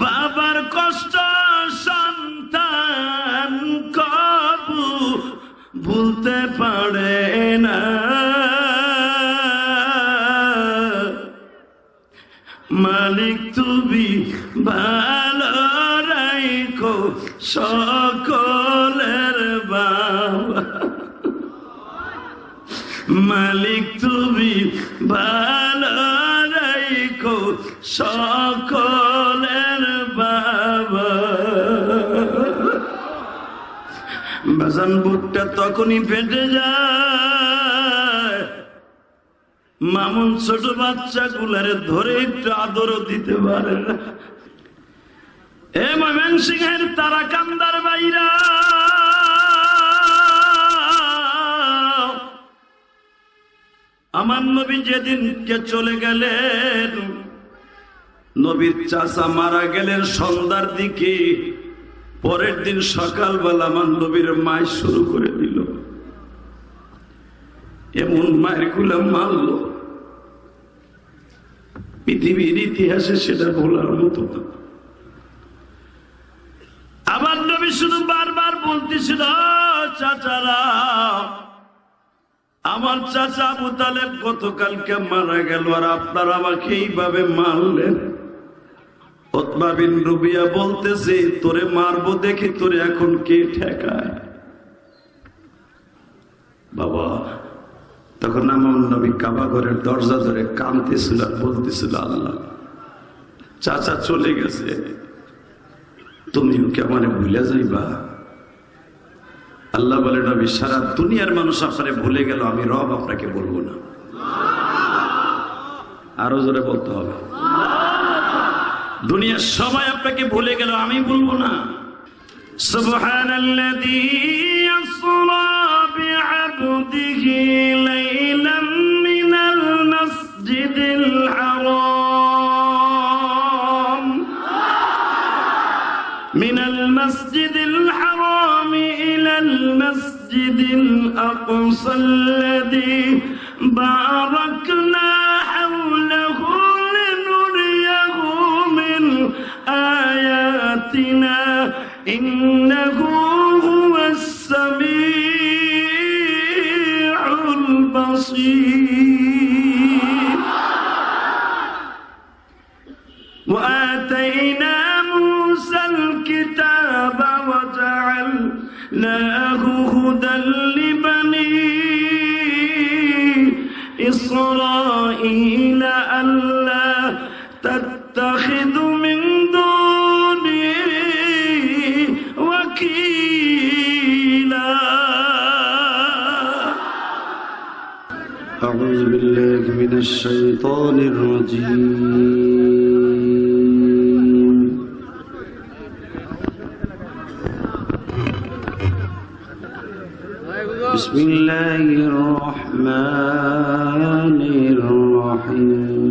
বাবার কষ্ট সন্তান কবু ভুলতে পারে না। মালিক তুমি ভালো রাখো সকলের বাবা, মালিক তুমি ভালো রাখো সকলের বাবা। বাজান বুকটা তখনই ফেটে যায়, মামুন ছোট বাচ্চা গুলারে ধরে একটু আদরও দিতে পারে না। এ ময়মনসিংহের তারাকান্দার বাইরা, আমার নবী যেদিনকে চলে গেলেন, নবীর চাচা মারা গেলেন সন্ধ্যার দিকে। পরের দিন সকালবেলা আমার নবীর মায় শুরু করে দিল, এমন মায়ের গুলা মারল পৃথিবীর ইতিহাসে সেটা বলার মতো না। আবার নবী শুধু বারবার বলতেছিল, চাচারা, আমার চাচা আবু তালেব গতকালকে মারা গেল, আর আপনারা আমাকে এইভাবে মারলেন। উতবা বিন রবিয়া বলতেছে, তোরে মারবো দেখি তোরে এখন কে ঠেকায়। বাবা, তখন আমার নবী কাবা ঘরের দরজা ধরে কাঁদতেছিল আর বলতেছিল, আল্লাহ, চাচা চলে গেছে, তুমিও কি আমারে ভুলে যাইবা? আল্লাহ বলে, নবী, সারা দুনিয়ার মানুষ আপনারে ভুলে গেল, আমি রব আপনাকে বলবো না। আরো জোরে বলতে হবে, দুনিয়ার সবাই আপনাকে ভুলে গেল, আমি বলবো না। সুবহানাল্লাযী আসরা বিআবদিহি লাইলাম মিনাল মাসজিদিল হারাম মিনাল মাসজিদিল হারাম ইলাল মাসজিদিল আকসাল্লাযী বারাকনা হাওলাহু آياتنا إنه هو السميع البصير وآتينا موسى الكتاب وجعلناه هدى لبني إسرائيل ألا تتخذ من دوني وكيلا. أعوذ بالله من الشيطان الرجيم. بسم الله الرحمن الرحيم.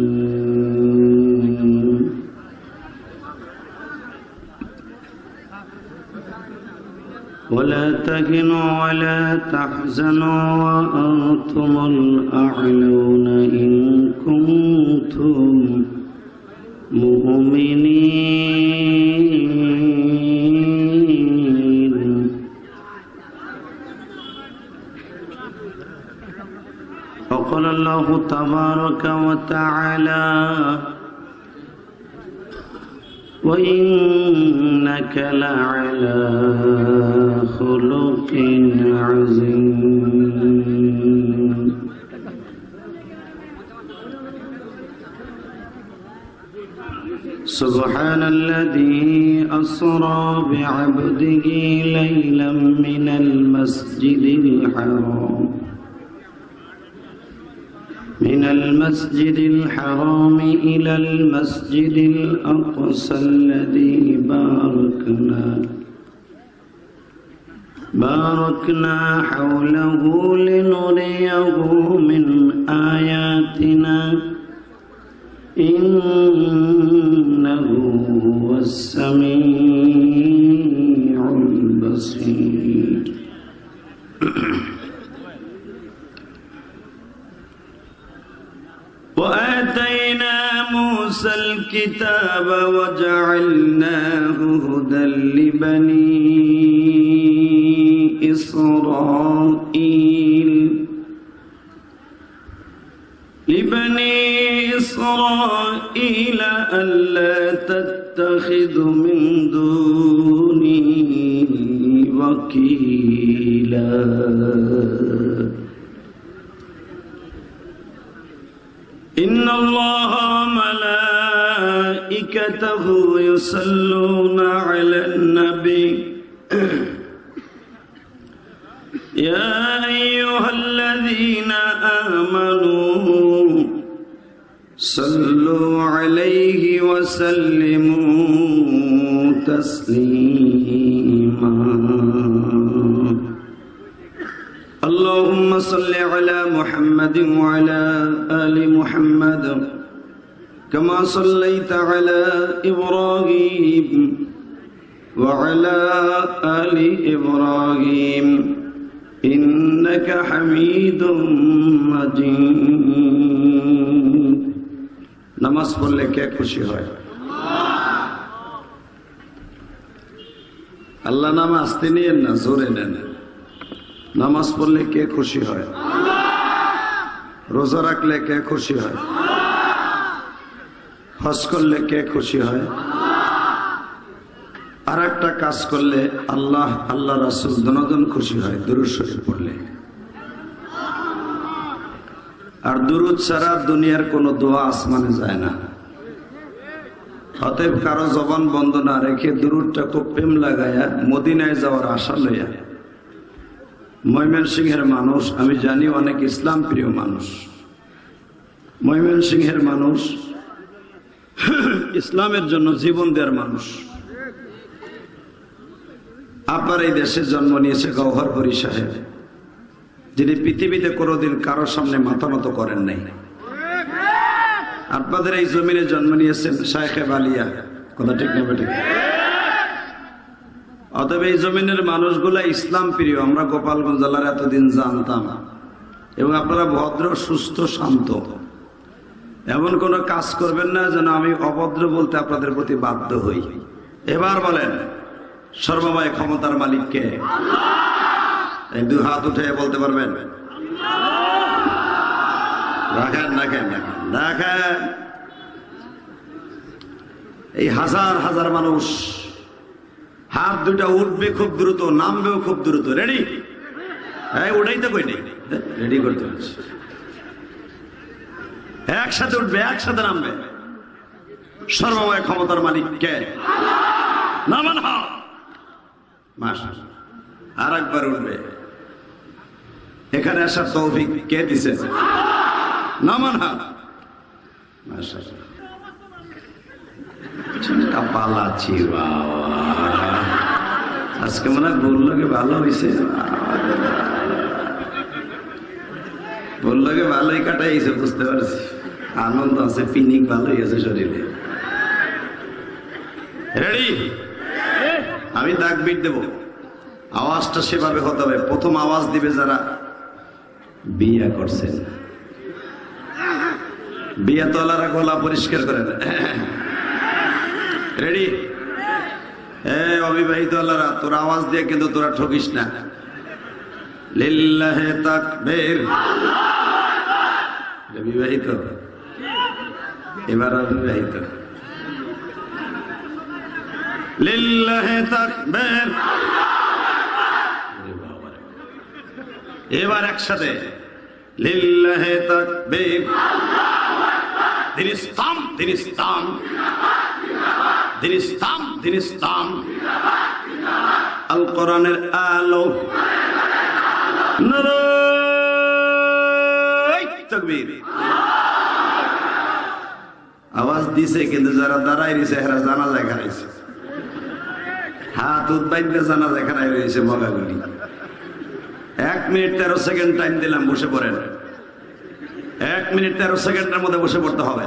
ولا تهنوا ولا تحزنوا وأنتم الأعلون إن كنتم مؤمنين. وقال الله تبارك وتعالى وإنك لعلى خلق عظيم. سبحان الذي أسرى بعبده ليلا من المسجد الحرام إلى المسجد الأقصى الذي باركنا حوله لنريه من آياتنا إنه هو السميع البصير. وآتينا موسى الكتاب الكتاب وجعلناه هدى لبني إسرائيل ألا تتخذوا من دوني وكيلا إن الله وملائكته يصلون على النبي يا أيها الذين آمنوا صلوا عليه وسلموا تسليما اللهم صل على محمد وعلى آل محمد كما صليت على إبراهيم وعلى آل إبراهيم إنك حميد مجيد নামাজ পড়লে কে খুশি হয়? আল্লাহ নাম আস্তে নিয়েন না, জোরে নেন। নামাজ পড়লে কে খুশি হয়? রোজা রাখলে কে খুশি হয়? হজ করলে কে খুশি হয়? আর একটা কাজ করলে আল্লাহ আল্লাহ রাসূল দুজন খুশি হয়, দুরূদ শরীফ পড়লে। আর দুরূদ ছাড়া দুনিয়ার কোন দোয়া আসমানে যায় না। অতএব কারো জবান বন্ধ না রেখে দুরূদটা খুব প্রেম লাগায়া মদিনায় যাওয়ার আশা লইয়া, ময়মনসিংহের মানুষ আমি জানি অনেক ইসলাম প্রিয় মানুষ, ময়মনসিংহের মানুষ ইসলামের জন্য জীবন দেওয়ার মানুষ। আপনার এই দেশে জন্ম নিয়েছে গওহরপুরী সাহেব, যিনি পৃথিবীতে কোনোদিন কারোর সামনে মাথা নত করেন নাই। আপনাদের এই জমিনে জন্ম নিয়েছেন শায়েখে বালিয়া, কথা ঠিক না বেঠিক? অতএব এই জমিনের মানুষগুলা ইসলাম প্রিয়, আমরা গোপালগঞ্জ জেলার এতদিন জানতাম। এবং আপনারা ভদ্র, সুস্থ, শান্ত, এমন কোন কাজ করবেন না যেন আমি অভদ্র বলতে আপনাদের প্রতি বাধ্য হই। এবার বলেন সর্বময় ক্ষমতার মালিক কে? এই দুই হাত উঠে বলতে পারবেন? রাখেন রাখেন রাখেন। এই হাজার হাজার মানুষ, হাত দুটা উঠবে খুব দ্রুত, নামবেও খুব দ্রুত। রেডি? হ্যাঁ, ওটাই তো কই নেই, রেডি করতে হচ্ছে। একসাথে উঠবে, একসাথে নামবে। সর্বময় ক্ষমতার মালিক কে? নামান হাত। মাশাআল্লাহ। আর একবার উঠবে। এখানে আসার তৌফিক কে দিছে? নামান হাত। মাশাআল্লাহ। পালাচ্ছি বাবা, আজকে মনে হয় বললো কি ভালো হয়েছে, বললো কি ভালোই কাটাইছে, বুঝতে পারছি। আনন্দ আছে, পিনিক ভালোই আছে শরীরে। রেডি? আমি তাকবীর দেব, আওয়াজটা সেভাবে হতে হবে। প্রথম আওয়াজ দিবে যারা বিয়া করছেন, বিয়া তোলারা গলা পরিষ্কার করেন। রেডি? অবিবাহিত আল্লাহরা তোরা আওয়াজ দিয়ে কিন্তু তোরা ঠকিস না। লিল্লাহে তাকবীর। বিবাহিত, এবার অবিবাহিত। লিল্লাহে তাকবীর। এবার একসাথে লিল্লাহে তাকবীর। দিন ইসলাম, দিন ইসলাম, দিন ইসলাম, দিন ইসলাম। আল কোরআনের আলো। নারায়ে তাকবীর। আওয়াজ দিছে কিন্তু যারা দাঁড়ায় রয়েছে এরা জানাজায় খারাইছে, হাত উদ্বাইতে জানাজায় খারাই রয়েছে মগাগুলি। 1 মিনিট 13 সেকেন্ড টাইম দিলাম, বসে পড়েন। 1 মিনিট 13 সেকেন্ডের মধ্যে বসে পড়তে হবে।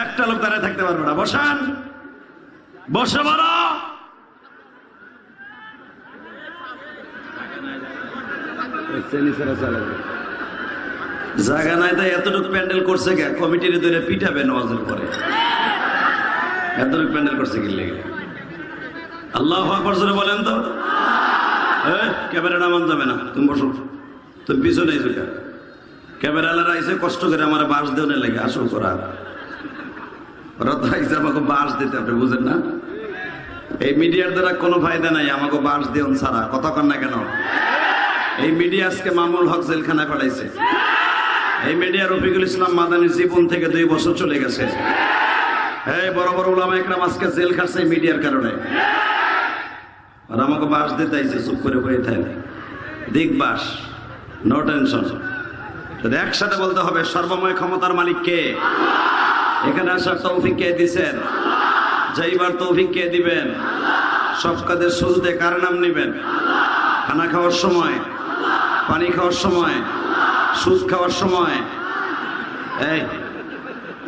একটা লোক দাঁড়ায় থাকতে পারবে না। বসান, বসে পড়ো। জায়গা নাই তাই এতটুকু প্যান্ডেল করছে কে? কমিটির ধরে পিঠাবে নামাজের পরে। এত প্যান্ডেল করছে কি লেগে? আল্লাহু আকবার জোরে বলেন তো। ক্যামেরা নামান যাবে না, তুমি বসো, তুমি পিছনে এসো। ক্যামেরালারা এসে কষ্ট করে আমার বাস দেওয়ার লেগে আসো করা, ওরা তো আইসে আমাকে বাস দিতে, আপনি বুঝেন না? এই মিডিয়ার দ্বারা কোনো ফায়দা নাই, আমাকে বাস দেওয়ান ছাড়া। কথা কন না কেন? এই মিডিয়া আজকে মামুল হক জেলখানায় পাঠাইছে। এই মিডিয়া রফিকুল ইসলাম মাদানীর জীবন থেকে 2 বছর চলে গেছে। এই বড় বড় উলামা একরাম আজকে জেল খাটছে মিডিয়ার কারণে। আর আমাকে বাস দিতে আইছে, চুপ করে বসে থাকেন। দিক বাস, নো টেনশন। একসাথে বলতে হবে সর্বময় ক্ষমতার মালিক কে? এখানে আসার তৌফিক কে দিছেন? যাইবার তৌফিক কে দিবেন? সব কাজের শুরুতে কার নাম নিবেন? খানা খাওয়ার সময়, পানি খাওয়ার সময়, সুদ খাওয়ার সময়।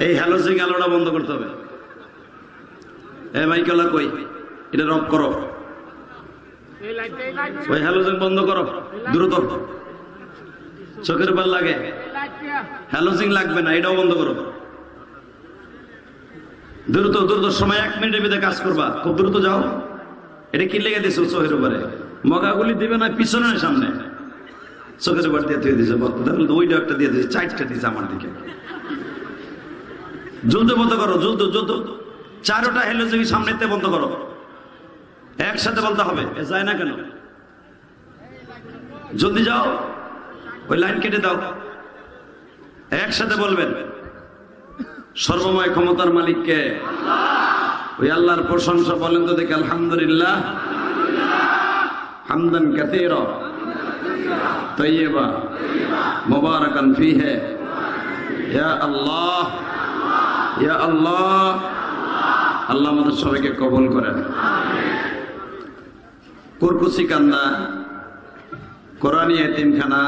এই হ্যালোজিং আলোটা বন্ধ করতে হবে। মাইকেলা কই, এটা রব করো, ওই হ্যালোজিং বন্ধ করো দ্রুত। চোখের উপর লাগে, হ্যালোজিং লাগবে না, এটাও বন্ধ করো দ্রুত দ্রুত। সময় 1 মিনিটের ভিতরে কাজ করবা, খুব দ্রুত যাও। এটা কি লেগে দিছো চোখের উপরে? মগাগুলি দিবে না পিছনে না সামনে? চোখের উপর দিয়ে থুয়ে দিছে, ওইটা একটা দিয়ে দিয়েছে, 4টা দিয়েছে আমার দিকে। জলদি বন্ধ করো, জলদি জলদি। 4টা হ্যালোজিং সামনেতে বন্ধ করো, একসাথে বলতে হবে। যায় না কেন? জলদি যাও, ওই লাইন কেটে দাও, একসাথে বলবেন সর্বময় ক্ষমতার মালিক কে? ওই আল্লাহর প্রশংসা বলেন তো দেখে। আলহামদুলিল্লাহ হামদান কাসীরা তাইয়্যিবা মুবারাকান ফীহি। ইয়া আল্লাহ, ইয়া আল্লাহ। আল্লাহ আমাদের সবাইকে কবুল করেন। কুরকুসি কান্দা কোরআনী এতিমখানা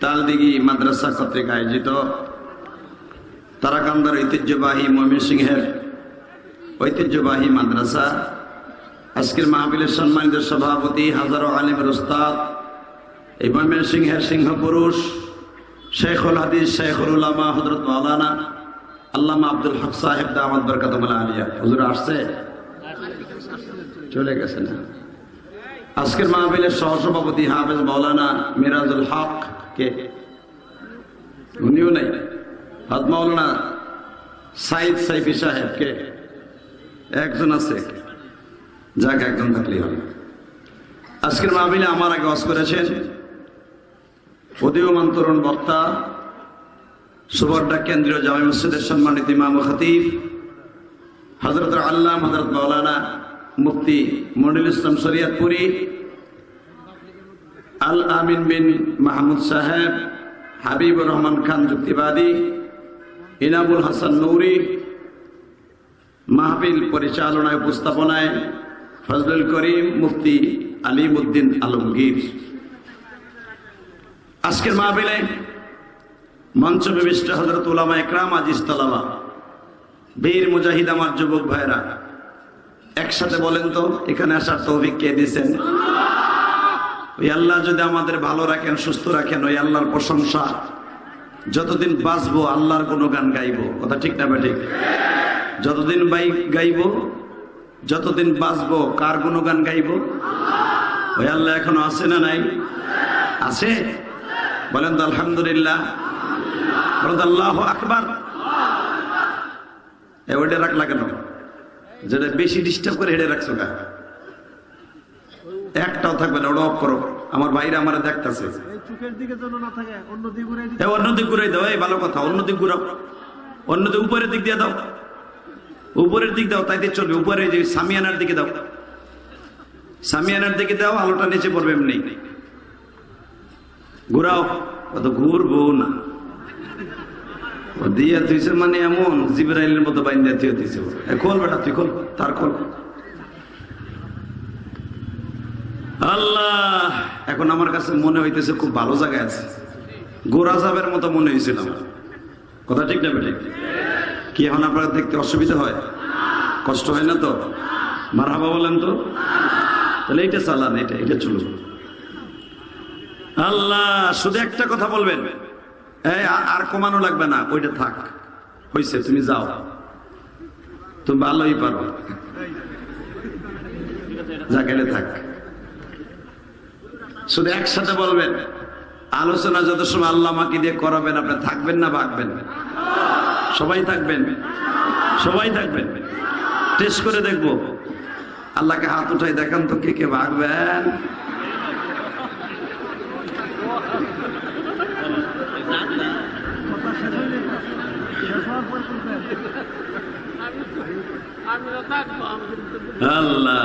তালদিঘি মাদ্রাসা কর্তৃক আয়োজিত তারাকান্দার ঐতিহ্যবাহী ময়মনসিংহের ঐতিহ্যবাহী মাদ্রাসা আজকের মাহফিলের সম্মানিত সভাপতি, হাজারো আলিমের উস্তাদ, এই ময়মনসিংহের সিংহ পুরুষ, শেখুল হাদিস, শেখুল উলামা হযরত মাওলানা আল্লামা আব্দুল হক সাহেব দামাত বরকাতুল আলিয়া। হুজুর আসছে? চলে গেছে না? আজকের মাহফিলের সহসভাপতি হাফেজ মাওলানা মিরাজুল হক কে? উনিও নাই। হাত মাওলানা সাইদ সাইফি সাহেব কে? একজন আছে, যাক একজন থাকলেই হবে। আজকের মাহফিলে আমার আগে ওয়াজ করেছেন উদীয়মান তরুণ বক্তা, সুবর্ণা কেন্দ্রীয় জামে মসজিদের সম্মানিত ইমাম ও খতিব হযরত আল্লামা হযরত মাওলানা মুফতি মনিরুল ইসলাম শরিয়তপুরী, আল আমিন বিন মাহমুদ সাহেব, হাবিবুর রহমান খান যুক্তিবাদী, ইনামুল হাসান নূরি, মাহফিল পরিচালনায় উপস্থাপনায় ফজলুল করিম মুফতি আলিমউদ্দিন আলমগীর। আজকের মাহফিলে মঞ্চ বিশিষ্ট হযরত উলামা একরাম, আজিজ তালাবা, বীর মুজাহিদ, আমার যুবক ভাইরা, একসাথে বলেন তো এখানে আসার তৌফিক কে দিয়েছেন? ওই আল্লাহ যদি আমাদের ভালো রাখেন, সুস্থ রাখেন, ওই আল্লাহর প্রশংসা যতদিন বাঁচবো আল্লাহর গুণগান গাইবো। কথা ঠিক না ঠিক? যতদিন গাইবো, যতদিন বাঁচবো কার গুণগান গাইবো? ওই আল্লাহ এখনো আছে না নাই? আছে। বলেন তো আলহামদুলিল্লাহ, বলেন তো আল্লাহু আকবার। ওইটা রাখলা কেন? যেটা বেশি ডিস্টার্ব করে হেঁটে রাখছো গা, একটাও থাকবে না, ওটা অফ করো। আমার ভাইরা আমার দেখতেছে, অন্যদিক ঘুরাই দাও। এই ভালো কথা, অন্যদিক ঘুরাও, অন্যদিক উপরের দিক দিয়ে দাও, উপরের দিক দাও, তাইতে চলবে। উপরে যে সামিয়ানার দিকে দাও, সামিয়ানার দিকে দাও, আলোটা নিচে পড়বে এমনি। ঘুরাও, অত ঘুরবো না। দিয়া তুইছে মানে এমন জিবরাইলের মতো বাইন্দা তুই দিছে। খোল বেটা, তুই খোল, তার খোল। আল্লাহ, এখন আমার কাছে মনে হইতেছে খুব ভালো জায়গায় আছে, গোরা যাবের মতো মনে হয়েছিল আমার। কথা ঠিক না বেঠিক? কি এখন আপনার দেখতে অসুবিধা হয়? কষ্ট হয় না তো? মারহাবা বলেন তো। তাহলে এইটা চালান, এটা চলুন। আল্লাহ, শুধু একটা কথা বলবেন, এই আর কমানো লাগবে না, ওইটা থাক, হয়েছে, তুমি যাও। তুমি ভালোই পারো, যা গেলে থাক। শুধু একসাথে বলবেন, আলোচনা যত সময় আল্লাহ আমাকে দিয়ে করাবেন, আপনি থাকবেন না ভাগবেন? সবাই থাকবেন, সবাই থাকবেন। টেস্ট করে দেখবো। আল্লাহকে হাত উঠাই দেখান তো, কে কে ভাগবেন? আল্লাহ,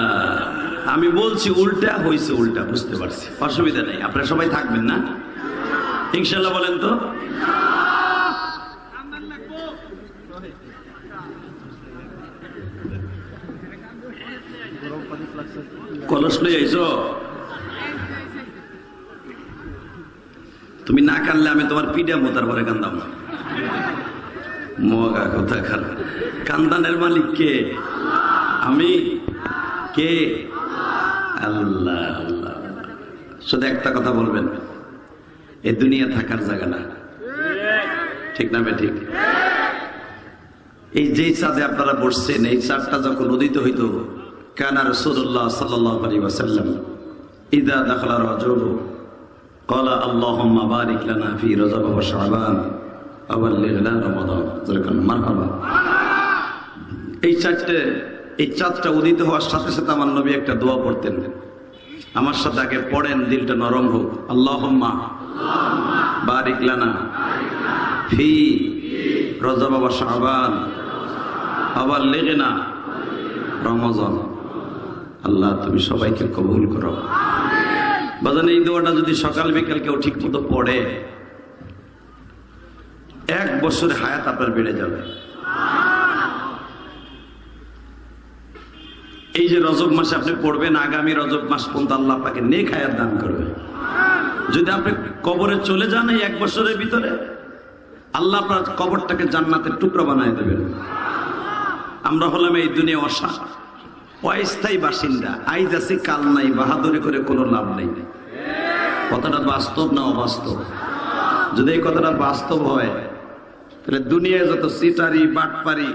আমি বলছি উল্টা হয়েছে, উল্টা বুঝতে পারছি, অসুবিধা নেই। আপনারা সবাই থাকবেন না ইনশাল্লাহ? বলেন তো। কলস লই আইছো? তুমি না কানলে আমি তোমার পিডা মোতার পরে কান্দাম না। মগা কথা খান। কান্দানের মালিক কে? আমি। কে? আল্লাহ। আল্লাহ। শুধু একটা কথা বলবেন, এ দুনিয়া থাকার জায়গা না, ঠিক না ঠিক? এই যে চাঁদে আপনারা বসছেন, এই চাঁদটা যখন উদিত হইত, কানা রাসূলুল্লাহ সাল্লাল্লাহু আলাইহি ওয়াসাল্লাম ইযা দাখালা রাজব ক্বালা আল্লাহুম্মা বারিক লানা ফি রজব ওয়া শাবান ওয়া বাল্লিগনা রমাদান। যেরকম মারহাবা। এই চাঁদটা উদিত হওয়ার সাথে সাথে আমার নবী একটা দোয়া পড়তেন। আমার সাথে আগে পড়েন, দিলটা নরম হোক। আল্লাহুম্মা বারিক লানা ফি রজব ওয়া শাবান ওয়া বাল্লিগনা রমাদান। আল্লাহ তুমি সবাইকে কবুল করো। বাজান, এই দোয়াটা যদি সকাল বিকাল কেউ ঠিক মতো পড়ে, 1 বছরের হায়াত আপনার বেড়ে যাবে। এই যে রজব মাসে আপনি পড়বেন, আগামী রজব মাস পর্যন্ত আল্লাহ আপনাকে নেক হায়াত দান করবে। যদি আপনি কবরে চলে যান এই 1 বছরের ভিতরে, আল্লাহ আপনার কবরটাকে জান্নাতের টুকরা বানায় দেবেন। আমরা হলাম এই দুনিয়া অস্থায়ী বাসিন্দা, আইজ আছি কাল নাই, বাহাদুরি করে কোনো লাভ নেই। কথাটা বাস্তব না অবাস্তব? যদি এই কথাটা বাস্তব হয়, তাহলে দুনিয়ায় যত সিটারি বাটপারি,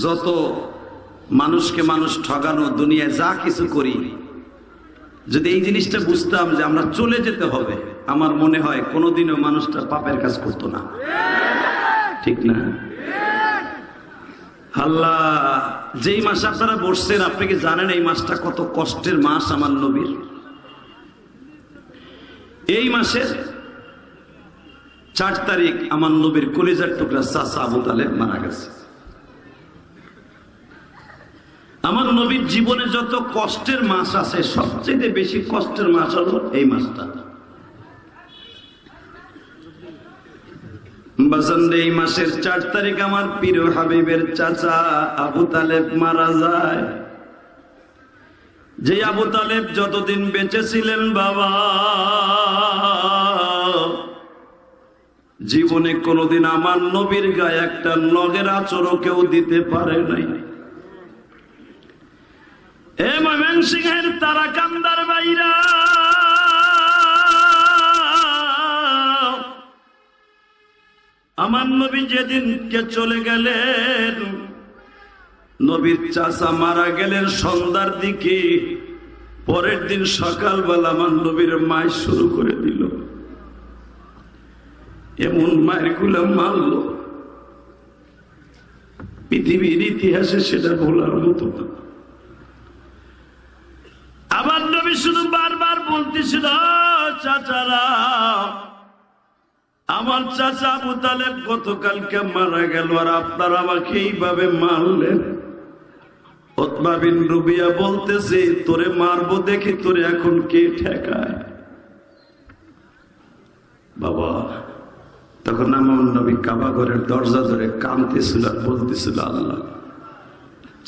যত মানুষকে মানুষ ঠগানো, দুনিয়ায় যা কিছু করি, যদি এই জিনিসটা বুঝতাম যে আমরা চলে যেতে হবে, আমার মনে হয় কোনোদিনও মানুষটা পাপের কাজ করতো না, ঠিক না? আল্লাহ, যেই মাসে আপনারা বসছেন, আপনি কি জানেন এই মাসটা কত কষ্টের মাস আমার নবীর? এই মাসের 4 তারিখ আমার নবীর কলিজার টুকরা চাচা আবু তালেব মারা গেছে। আমার নবীর জীবনে যত কষ্টের মাস আছে, সবচেয়ে বেশি কষ্টের মাস হলো এই মাসটা। এই মাসের 4 তারিখ আমার প্রিয় হাবিবের চাচা আবু তালেব মারা যায়। যে আবু তালেব যতদিন বেঁচে ছিলেন বাবা, জীবনে কোনোদিন আমার নবীর গায়ে একটা নগের আঁচড়ও কেউ দিতে পারে নাই। এ ময়মনসিংহের তারাকান্দার বাইরা, আমার নবী যেদিনকে চলে গেলেন, নবীর চাচা মারা গেলেন সন্ধ্যার দিকে। পরের দিন সকালবেলা আমার নবীর মায় শুরু করে দিল, এমন মায়ের গুলা মারল, পৃথিবীর ইতিহাসে সেটা ভোলার মতো না। আবার নবী শুধু বারবার বলতেছিল, চাচারা, আমার চাচা আবু তালেব গতকালকে মারা গেল, আর আপনারা আমাকে এইভাবে মারলেন। উতবা বিন রুবিয়া বলতেছে, তোরে মারবো দেখি তোরে এখন কে ঠেকায়? বাবা, তখন আমার নবী কাবা ঘরের দরজা ধরে কাঁদতেছিল আর বলতেছিল, আল্লাহ,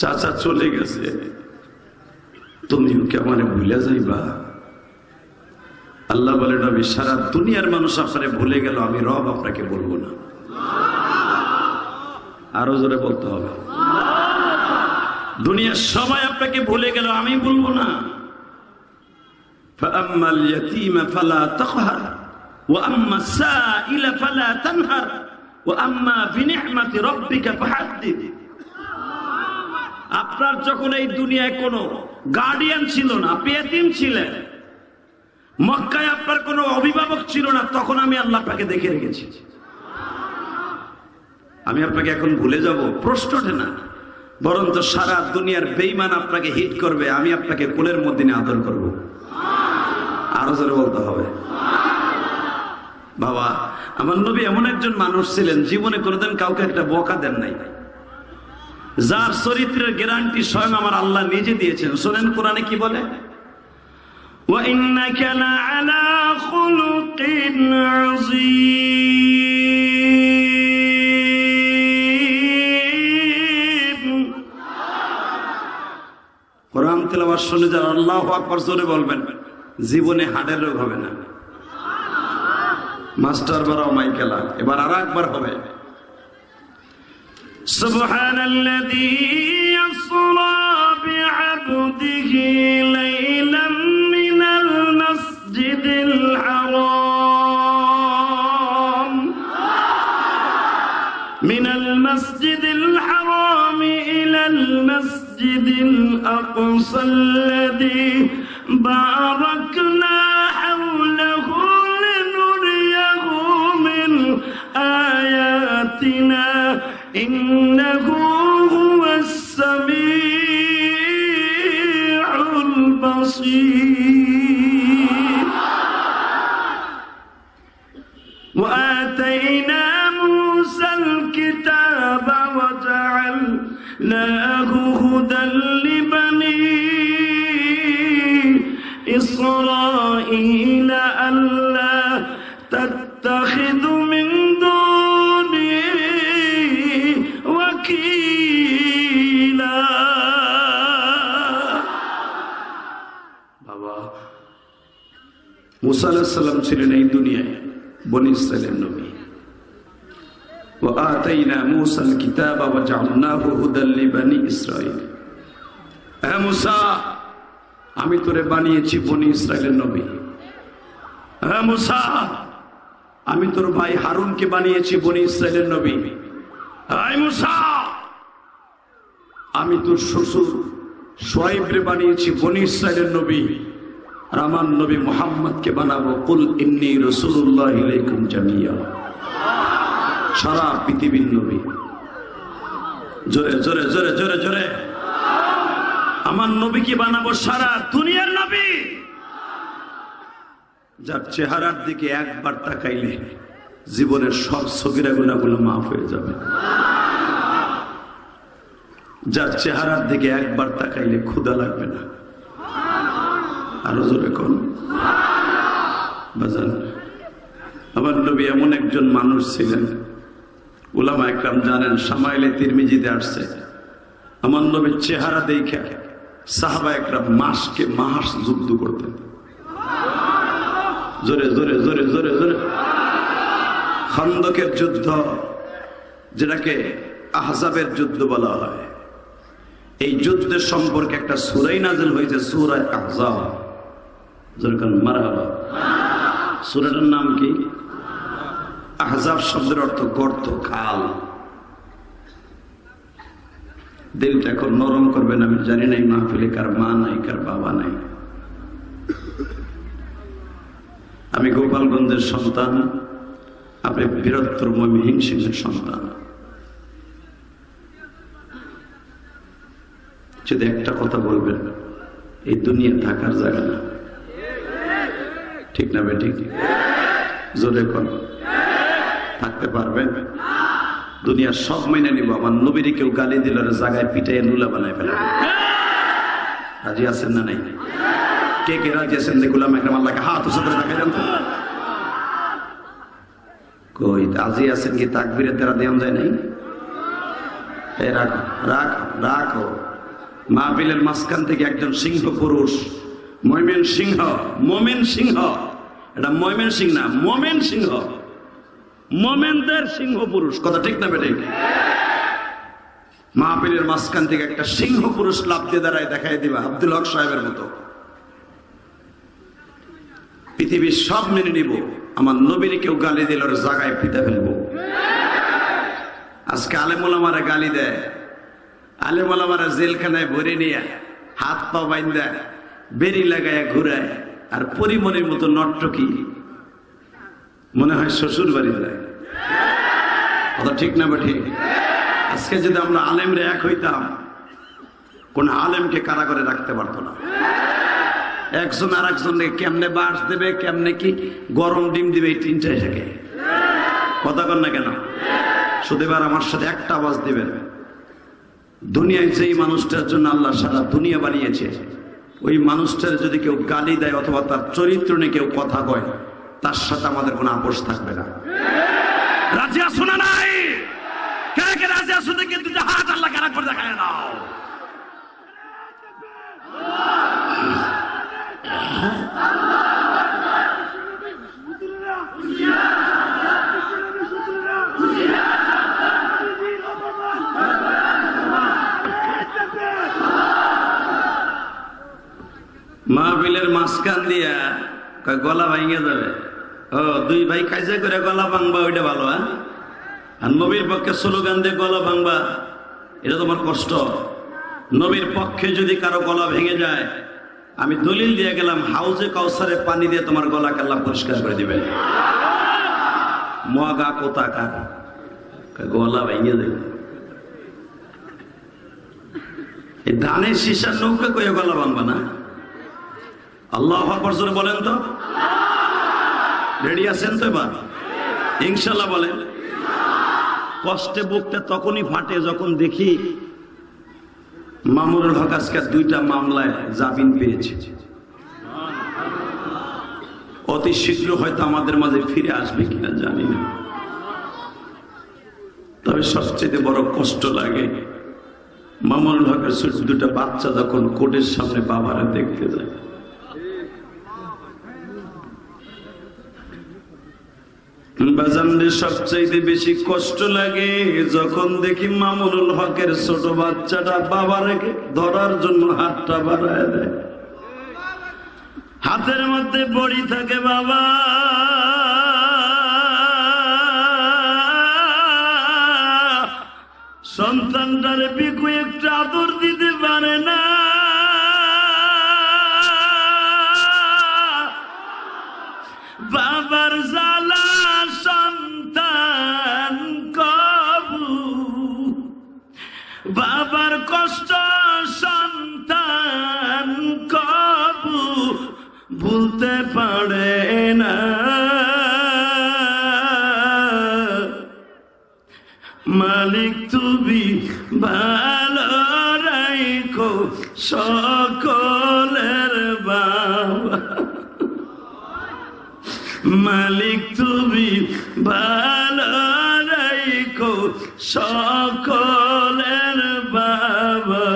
চাচা চলে গেছে, তুমিও কি আমারে ভুলে যাইবা? আল্লাহ বলে, নবী, সারা দুনিয়ার মানুষ আপনারে ভুলে গেল, আমি রব আপনাকে বলবো না। আরো জোরে বলতে হবে, দুনিয়ার সবাই আপনাকে ভুলে গেল, আমি বলবো না। ফাআম্মাল ইয়াতীমা ফালা তাকহার ওয়া আম্মাস সাইলা ফালা তানহার ওয়া আম্মা বিনি'মাতি রাব্বিকা ফাহাদ্দিথ। আপনার যখন এই দুনিয়ায় কোনো গার্ডিয়ান ছিল না, আপনি এতিম ছিলেন, মক্কায় আপনার কোনো অভিভাবক ছিল না, তখন আমি আল্লাহ আপনাকে দেখে রেখেছি। আমি আপনাকে এখন ভুলে যাব প্রশ্ন ওঠে না, বরঞ্চ সারা দুনিয়ার বেঈমান আপনাকে হিট করবে, আমি আপনাকে কোলের মধ্যে নিয়ে আদর করব। আরো জোরে বলতে হবে বাবা। আমার নবী এমন একজন মানুষ ছিলেন, জীবনে কোনোদিন কাউকে একটা বকা দেন নাই, যার চরিত্রের গ্যারান্টি স্বয়ং আমার আল্লাহ নিজে দিয়েছেন। শোনেন কোরআনে কি বলে, وَإِنَّكَ لَعَلَى خُلُقٍ عَظِيمٍ। কোরআন তেলাওয়াত শুনে যারা আল্লাহু আকবার জোরে বলবেন, জীবনে হার্টের রোগ হবে না। মাস্টার বারাও মাইকেলা, এবার আর একবার হবে। সুবহানাল্লাযী ইয়াসরা বি'আবদিহি লাইলাম মিনাল মাসজিদিল হারাম ইলাল মাসজিদিল আকসাল্লাযী বারাকনা হাওলাহু লিনুরিয়াহু মিন আয়াতিনা ইন্নাহু হুয়াস সামিউল বাসীর। وآتينا موسى الكتاب وجعلناه هدى لبني إسرائيل ألا تتخذوا من دوني وكيلا। বাবা, মুসা আলাইহিস সালাম ছিলেন এই দুনিয়ায় বনি ইসরাইলের নবী। وآتينا موسى الكتاب وجعلناه هدى لبني إسرائيل। হে মুসা, আমি তোরে বানিয়েছি বনি ইসরাইলের নবী। হে মুসা, আমি তোর ভাই হারুনকে বানিয়েছি বনি ইসরাইলের নবী। হে মুসা, আমি তোর শ্বশুর শুআয়বরে বানিয়েছি বনি ইসরাইলের নবী। আর আমার নবী মুহাম্মদকে বানাবো কুল ইন্নী রাসূলুল্লাহ ইলাইকুম জামিয়া, সারা পৃথিবীর নবী। জোরে জোরে জোরে জোরে জোরে, আমার নবীকে বানাবো সারা দুনিয়ার নবী, যার চেহারার দিকে একবার তাকাইলে জীবনের সব সগীরা গুনাহগুলো মাফ হয়ে যাবে, যার চেহারার দিকে একবার তাকাইলে ক্ষুধা লাগবে না। আরো জোরে কোন বাজান। আমার নবী এমন একজন মানুষ ছিলেন, উলামা একরাম জানেন, শামাইলে তিরমিজিতে আসছে, আমার নবীর চেহারা দেখে সাহাবা একরাম মাসকে মাস যুদ্ধ করতেন। জোরে জোরে জোরে জোরে জোরে। খন্দকের যুদ্ধ, যেটাকে আহজাবের যুদ্ধ বলা হয়, এই যুদ্ধের সম্পর্কে একটা সূরা নাযিল হয়েছে, সূরা আহজাব। যেরকম মারহাবা, সূরাটার নাম কি? আহজাব শব্দের অর্থ গর্ত, খাল। দিলটা এখন নরম করবেন, আমি জানি না এই মাহফিলে কার মা নাই, কার বাবা নাই। আমি গোপালগঞ্জের সন্তান, আপনি বৃহত্তর ময়মনসিংহের সন্তান। যদি একটা কথা বলবেন, এই দুনিয়া থাকার জায়গা না, ঠিক না বেঠিক? জোরে কোন থাকতে পারবেন? দুনিয়া সব মেনে নিব, আমার নবীর কেউ গালি দিল জায়গায় পিটাইয়ে নুলা বানায় ফেলে। রাজি আছেন না নাই? কে কে রাজি আছেন? দেখলাম একটা আল্লাহকে হাত উঁচু করে দেখাই দেন তো। কই রাজি আছেন কি? তাকবীরের দ্বারা দেওয়া যায় নাই? রাখো রাখো রাখো। মাহফিলের মাঝখান থেকে একজন সিংহ পুরুষ, ময়মেন সিংহ, মোমেন সিংহ, এটা ময়মেন সিংহ না, মোমেন সিংহ, মোমেনদের সিংহ পুরুষ। কথা ঠিক না বেঠিক? মাহফিলের মাঝখান থেকে একটা সিংহ পুরুষ লাফ দিয়ে দাঁড়ায়, দেখাই দিবা আব্দুল হক সাহেবের মতো। পৃথিবীর সব মেনে নিব, আমার নবীর কেউ গালি দিল জায়গায় পিটা ফেলবো। আজকে আলেম ওলামারা গালি দেয়, আলেম ওলামারা জেলখানায় ভরে নিয়ে হাত পা বাইন্দা বেরি লাগায় ঘুরায়, আর পরিমনির মতো নট্টকি মনে হয় শ্বশুর বাড়ি যায়। কথা ঠিক না? বা ঠিক? আজকে যদি আমরা আলেমরে এক হইতাম, কোন আলেমকে কারাগারে রাখতে পারতো না। একজন আর একজনকে কেমনে বাস দেবে, কেমনে কি গরম ডিম দিবে, এই তিনটাই থাকে। কথা কন না কেন? শুধু এবার আমার সাথে একটা আওয়াজ দিবেন, দুনিয়ায় যেই মানুষটার জন্য আল্লাহ সারা দুনিয়া বানিয়েছে, ওই মানুষটার যদি কেউ গালি দেয় অথবা তার চরিত্র নিয়ে কেউ কথা কয়, তার সাথে আমাদের কোনো আপোষ থাকবে না। রাজি আছো না নাই? কে কে রাজি আছো? দেখে দুটো হাত আল্লাহ কারা করে দেখায় দাও। মাহফিলের মাঝখান দিয়া গলা ভাঙে যাবে। ও দুই ভাই কাজে করে গলা ভাঙবা, ওইটা ভালো। আর নবীর পক্ষে স্লোগান দিয়ে গলা ভাঙবা, এটা তোমার কষ্ট। নবীর পক্ষে যদি কারো গলা ভেঙে যায়, আমি দলিল দিয়ে গেলাম, হাউজে কাউসারে পানি দিয়ে তোমার গলা কাল্লা পরিষ্কার করে দিবে। মগা কোথাকার গলা ভেঙে দেবে। এই ধানের শীষার নৌকা কয়ে গলা ভাঙবা না। আল্লাহু আকবার জোরে বলেন তো। রেডি আছেন তো? এবার ইনশাআল্লাহ বলেন। কষ্টে বুকটা তখনই ফাটে যখন দেখি মামুনুল হক আজকে 2টা মামলায় জামিন পেয়েছে। অতি শীঘ্র হয়তো আমাদের মাঝে ফিরে আসবে কিনা জানি না, তবে সবচেয়ে বড় কষ্ট লাগে মামুনুল হকের ছোট 2টা বাচ্চা যখন কোর্টের সামনে বাবারে দেখতে যায়। বাজানরে সবচাইতে বেশি কষ্ট লাগে যখন দেখি মামুনুল হকের ছোট বাচ্চাটা বাবারে ধরার জন্য হাতটা বাড়ায় দেয়। হাতের মধ্যে বড়ি থাকে, বাবা সন্তানটারে বিকু একটু আদর দিতে পারে না। বাবার জ্বালা সন্তান কবু, বাবার কষ্ট সন্তান কবু ভুলতে পারে না। মালিক তুমি ভালো রাখো সকলের বাবা, মালিক তুমি ভালো রাখো সকলের বাবা।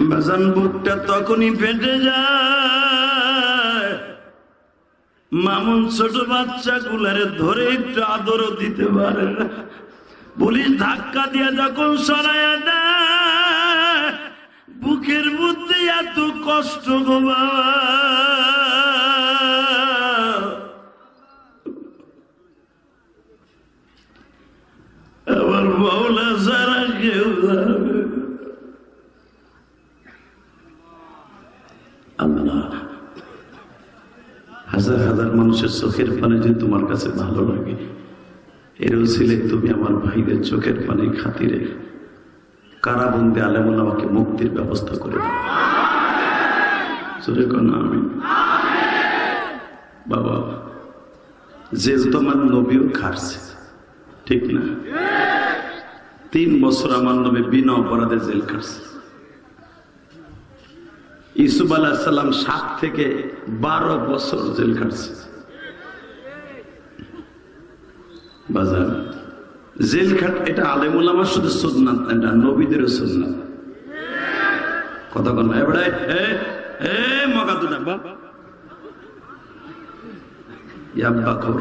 বাজান বুকটা তখনই ফেটে যায়, মামুন ছোট বাচ্চা গুলারে ধরে একটু আদরও দিতে পারে না। পুলিশ ধাক্কা দিয়ে যখন সরাইয়া দেয়, বুকের মধ্যে এত কষ্ট গো বাবা। আমার মাওলা সারা কেউ যাবে। আল্লাহ, হাজার হাজার মানুষের চোখের পানি যদি তোমার কাছে ভালো লাগে, এরও ছিলে তুমি আমার ভাইদের চোখের পানি খাতিরে কারাবন্দী আলেমুল আমাকে মুক্তির ব্যবস্থা করে দাও। জোরে কোন আমিন। বাবা, জেল তোমার নবীও খাটছে, ঠিক না? 3 বছর আমার নবী বিনা অপরাধে জেল খাটছে। ইউসুফ আলাইহিস সালাম 7 থেকে 12 বছর জেল খাটছে। বাজার জেল খাট এটা আলেম ওলামার শুধু সুন্নাত, এটা নবীদেরও সুন্নাত। কথা বল না এবারে মগা দুটা বাবা ইয়াব্বা কর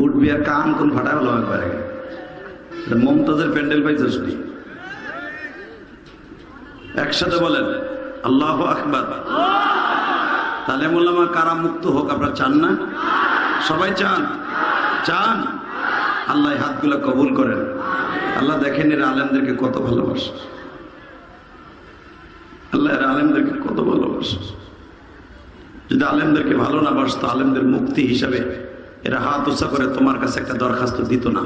উঠবি আর কান কোন ফাটা হলো একবারে। মমতাজের প্যান্ডেল পাইছিস নি? একসাথে বলেন আল্লাহু আকবার। তাহলে মোল্লামা কারা মুক্ত হোক আপনারা চান না? সবাই চান? চান? আল্লাহ হাতগুলো কবুল করেন। আল্লাহ দেখেন এরা আলেমদেরকে কত ভালোবাসে, আল্লাহ এরা আলেমদেরকে কত ভালোবাসে। যদি আলেমদেরকে ভালো না বাসতো, আলেমদের মুক্তি হিসাবে এরা হাত উঁচা করে তোমার কাছে একটা দরখাস্ত দিত না।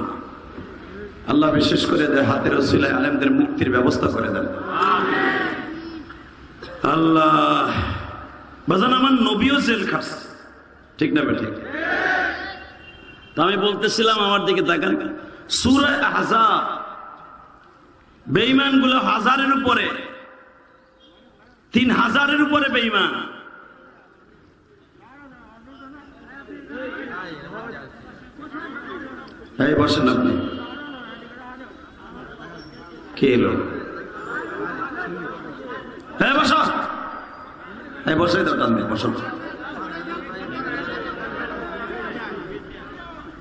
আল্লাহ বিশেষ করে হাতের ওসিলায় আলেমদের মুক্তির ব্যবস্থা করে দেন। আল্লাহ বাজান, আমার নবীও জেল খাটছে, ঠিক না ঠিক? তো আমি বলতেছিলাম, আমার দিকে তাকান, সূরা আহজাব, বেঈমান গুলো 1000-এর উপরে, 3000-এর উপরে বেঈমান। এই বসেন আপনি, কে এলো? হ্যাঁ বসো, এই বসে দাও, টান দিয়ে বসো,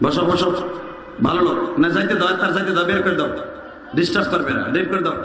বসো বসো। ভালো লোক না, যাইতে দাও, তার যাইতে দাও, বের করে দাও, ডিস্টার্ব করবে না, বের করে দাও।